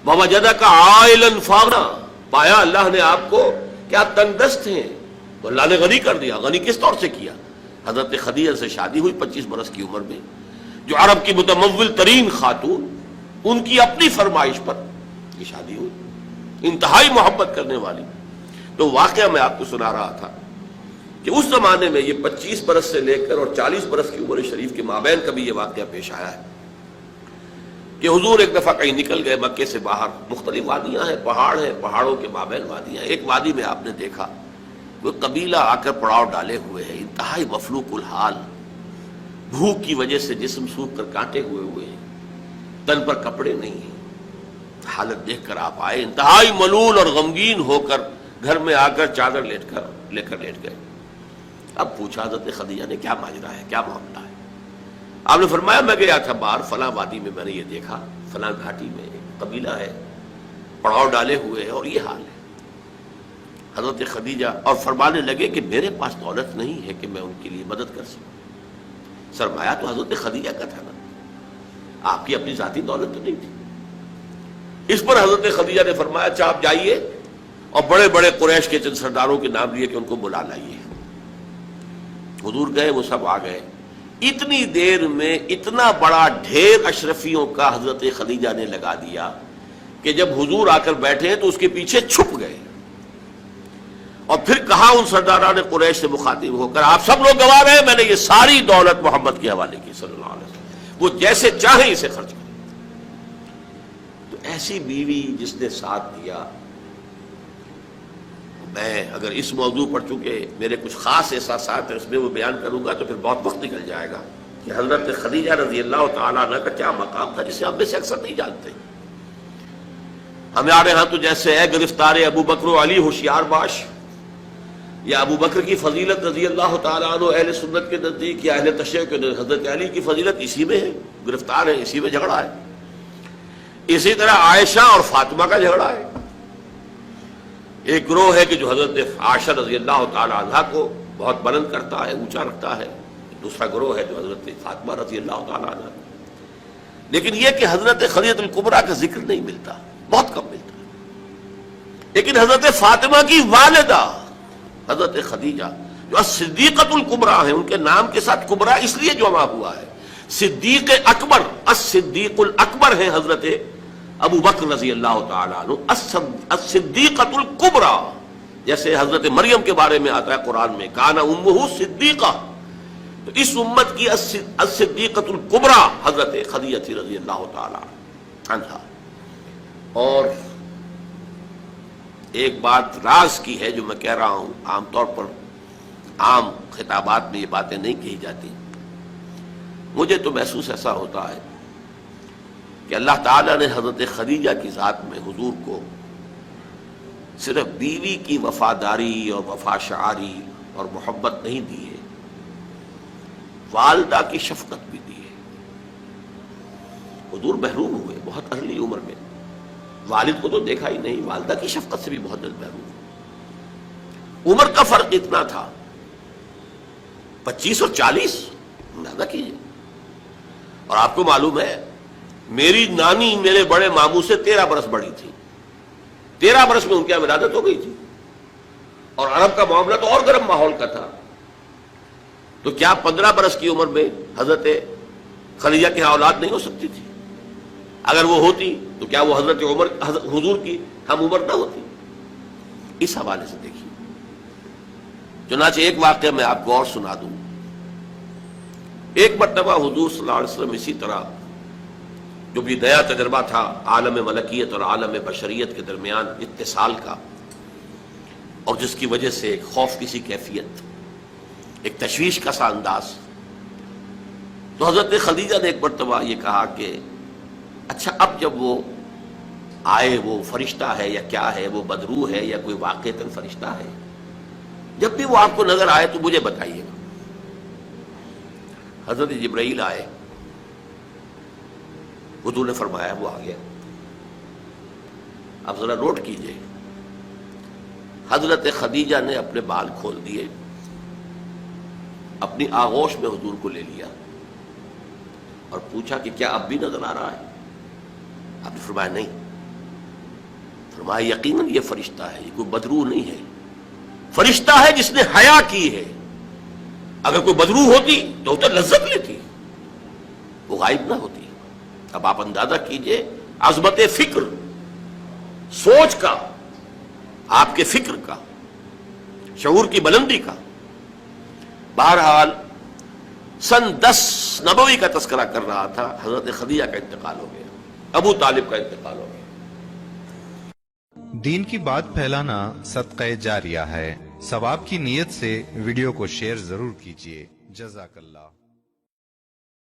وَوَجَدَكَ عَائِلًا فَأَغْنَىٰ، پایا اللہ نے آپ کو کہ آپ تنگ دست ہیں تو اللہ نے غنی کر دیا۔ غنی کس طور سے کیا؟ حضرت خدیجہ سے شادی ہوئی 25 برس کی عمر میں، جو عرب کی متمول ترین خاتون، ان کی اپنی فرمائش پر یہ شادی ہوئی، انتہائی محبت کرنے والی۔ تو واقعہ میں آپ کو سنا رہا تھا کہ اس زمانے میں یہ 25 برس سے لے کر اور 40 برس کی عمر شریف کے مابین کبھی یہ واقعہ پیش آیا ہے کہ حضور ایک دفعہ کہیں نکل گئے مکے سے باہر، مختلف وادیاں ہیں، پہاڑ ہیں، پہاڑوں کے مابین وادیاں ہیں۔ ایک وادی میں آپ نے دیکھا وہ قبیلہ آ کر پڑاؤ ڈالے ہوئے ہے، انتہائی مفلوق الحال، بھوک کی وجہ سے جسم سوکھ کر کانٹے ہوئے ہیں، تن پر کپڑے نہیں ہیں۔ حالت دیکھ کر آپ آئے، انتہائی ملول اور غمگین ہو کر گھر میں آ کر چادر لے کر لیٹ گئے۔ اب پوچھا حضرت خدیجہ نے کیا ماجرا ہے، کیا معاملہ ہے؟ آپ نے فرمایا میں گیا تھا باہر فلاں وادی میں، میں نے یہ دیکھا فلاں گھاٹی میں ایک قبیلہ ہے، پڑاؤ ڈالے ہوئے ہیں اور یہ حال ہے۔ حضرت خدیجہ اور فرمانے لگے کہ میرے پاس دولت نہیں ہے کہ میں ان کے لیے مدد کر سکوں۔ سرمایہ تو حضرت خدیجہ کا تھا نا، آپ کی اپنی ذاتی دولت تو نہیں تھی۔ اس پر حضرت خدیجہ نے فرمایا اچھا آپ جائیے اور بڑے بڑے قریش کے چند سرداروں کے نام لیے کہ ان کو بلا لائیے۔ حضور گئے، وہ سب آ گئے۔ اتنی دیر میں اتنا بڑا ڈھیر اشرفیوں کا حضرت خدیجہ نے لگا دیا کہ جب حضور آ کر بیٹھے تو اس کے پیچھے چھپ گئے، اور پھر کہا ان سرداران قریش سے مخاطب ہو کر آپ سب لوگ گواہ رہے میں نے یہ ساری دولت محمد کے حوالے کی صلی اللہ علیہ وسلم، وہ جیسے چاہیں اسے خرچ کریں۔ تو ایسی بیوی جس نے ساتھ دیا، میں اگر اس موضوع پر چونکہ میرے کچھ خاص احساسات ہیں اس میں وہ بیان کروں گا تو پھر بہت وقت نکل جائے گا کہ حضرت خدیجہ رضی اللہ تعالیٰ عنہ کا کیا مقام تھا جسے ہم میں سے اکثر نہیں جانتے۔ ہمارے ہاں تو جیسے ہے گرفتار ابو بکر و علی ہوشیار باش، یا ابو بکر کی فضیلت رضی اللہ تعالیٰ عنہ اہل سنت کے نزدیک یا اہل تشیع کے نزدیک حضرت علی کی فضیلت اسی میں ہے، گرفتار ہے، اسی میں جھگڑا ہے۔ اسی طرح عائشہ اور فاطمہ کا جھگڑا ہے۔ ایک گروہ ہے کہ جو حضرت عائشہ رضی اللہ تعالیٰ عنہ کو بہت بلند کرتا ہے، اونچا رکھتا ہے، دوسرا گروہ ہے جو حضرت فاطمہ رضی اللہ تعالیٰ عنہ۔ لیکن یہ کہ حضرت خدیجہ الکبریٰ کا ذکر نہیں ملتا، بہت کم ملتا ہے۔ لیکن حضرت فاطمہ کی والدہ حضرت خدیجہ جو الصدیقۃ الکبریٰ ہیں، ان کے نام کے ساتھ کبریٰ اس لیے جمع ہوا ہے، صدیق اکبر، الصدیق الاکبر ہیں حضرت ابو بکر رضی اللہ تعالیٰ عنہ، الصدیقۃ الکبریٰ، جیسے حضرت مریم کے بارے میں آتا ہے قرآن میں کان امہ صدیقہ، تو اس امت کی الصدیقۃ الکبریٰ حضرت خدیجہ رضی اللہ تعالیٰ عنہا۔ اور ایک بات راز کی ہے جو میں کہہ رہا ہوں، عام طور پر عام خطابات میں یہ باتیں نہیں کہی جاتی، مجھے تو محسوس ایسا ہوتا ہے کہ اللہ تعالیٰ نے حضرت خدیجہ کی ذات میں حضور کو صرف بیوی کی وفاداری اور وفا شعاری اور محبت نہیں دی ہے، والدہ کی شفقت بھی دی ہے۔ حضور محروم ہوئے بہت ارلی عمر میں، والد کو تو دیکھا ہی نہیں، والدہ کی شفقت سے بھی بہت جلد محروم ہوئے۔ عمر کا فرق اتنا تھا، 25 اور 40، اندازہ کیجیے۔ اور آپ کو معلوم ہے میری نانی میرے بڑے ماموں سے 13 برس بڑی تھی، 13 برس میں ان کی ولادت ہو گئی تھی، اور عرب کا معاملہ تو اور گرم ماحول کا تھا۔ تو کیا 15 برس کی عمر میں حضرت خدیجہ کی اولاد نہیں ہو سکتی تھی؟ اگر وہ ہوتی تو کیا وہ حضرت عمر حضور کی ہم عمر نہ ہوتی؟ اس حوالے سے دیکھیے۔ چنانچہ ایک واقعہ میں آپ کو اور سنا دوں۔ ایک مرتبہ حضور صلی اللہ علیہ وسلم اسی طرح جو بھی نیا تجربہ تھا عالم ملکیت اور عالم بشریت کے درمیان اتصال کا، اور جس کی وجہ سے ایک خوف کی سی کیفیت، ایک تشویش کا سا انداز، تو حضرت خدیجہ نے ایک مرتبہ یہ کہا کہ اچھا اب جب وہ آئے، وہ فرشتہ ہے یا کیا ہے، وہ بدروح ہے یا کوئی واقعتاً فرشتہ ہے، جب بھی وہ آپ کو نظر آئے تو مجھے بتائیے گا۔ حضرت جبرائیل آئے، حضور نے فرمایا وہ آ گیا۔ اب ذرا نوٹ کیجئے، حضرت خدیجہ نے اپنے بال کھول دیے، اپنی آغوش میں حضور کو لے لیا اور پوچھا کہ کیا اب بھی نظر آ رہا ہے؟ آپ نے فرمایا نہیں۔ فرمایا یقیناً یہ فرشتہ ہے، یہ کوئی بدروح نہیں ہے، فرشتہ ہے جس نے حیا کی ہے. اگر کوئی بدروح ہوتی تو لذت لیتی، وہ غائب نہ ہوتی. اب آپ اندازہ کیجئے عظمت فکر، سوچ کا، آپ کے فکر کا، شعور کی بلندی کا. بہرحال سن 10 نبوی کا تذکرہ کر رہا تھا، حضرت خدیجہ کا انتقال ہو گیا، ابو طالب کا انتقال ہو گیا. دین کی بات پھیلانا صدقہ جاریہ ہے. ثواب کی نیت سے ویڈیو کو شیئر ضرور کیجیے. جزاک اللہ.